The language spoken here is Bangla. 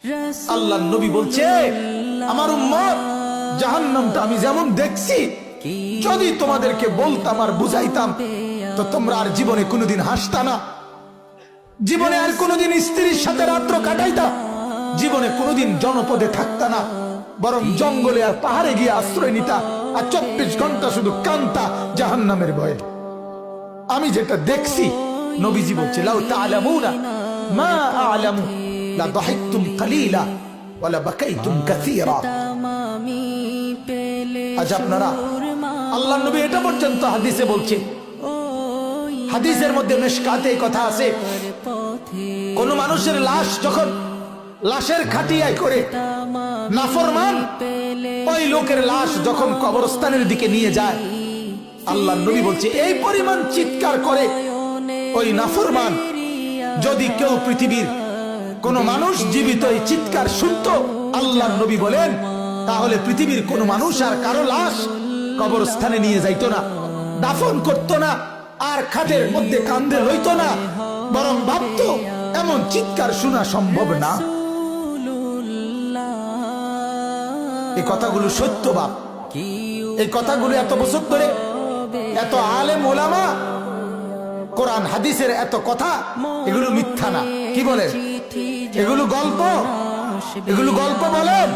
আল্লাহর নবী বলছে, আমার উম্মত জাহান্নামটা আমি যেমন দেখছি, যদি তোমাদেরকে বলতাম আর বুঝাইতাম তো তোমরা আর জীবনে কোনোদিন হাসতা না, জীবনে আর কোনোদিন স্ত্রীর সাথে রাত্র কাটাইতা, জীবনে কোনোদিন জনপদে থাকতা না, বরং জঙ্গলে আর পাহাড়ে গিয়ে আশ্রয় নিতা, আর 24 ঘন্টা শুধু কান্তা জাহান্নামের ভয়ে। আমি যেটা দেখছি, নবীজি বলছে, লাউ তা'লামুনা মা আ'লামু লা দাহিকতুম কালিলা ওয়া লা বাকাইতুম কাসীরা। আজ আপনারা, আল্লাহর নবী এটা পর্যন্ত হাদিসে বলছে, হাদিসের মধ্যে মিশকাতে কথা আছে, কোন মানুষের লাশ যখন লাশের খাটিয়ায় করে নাফরমান ওই লোকের লাশ যখন কবরস্থানের দিকে নিয়ে যায়, আল্লাহর নবী বলছে এই পরিমাণ চিৎকার করে ওই নাফরমান, যদি কেউ পৃথিবীর কোন মানুষ জীবিত এই চিৎকার শুনতো, আল্লাহর নবী বলেন, তাহলে পৃথিবীর কোন মানুষ আর কারো লাশ কবরস্থানে নিয়ে যাইতো না, দাফন করতো না, আর খাটের মধ্যে কান্দে লইতো না, বরং ভাবতো এমন চিৎকার শোনা সম্ভব না। এই কথাগুলো সত্য বাপ, এই কথাগুলো এত বছর ধরে এত আলেম ওলামা কোরআন হাদিসের এত কথা, এগুলো মিথ্যা না। কি বলেন? এগুলো গল্প, এগুলো গল্প বলেন।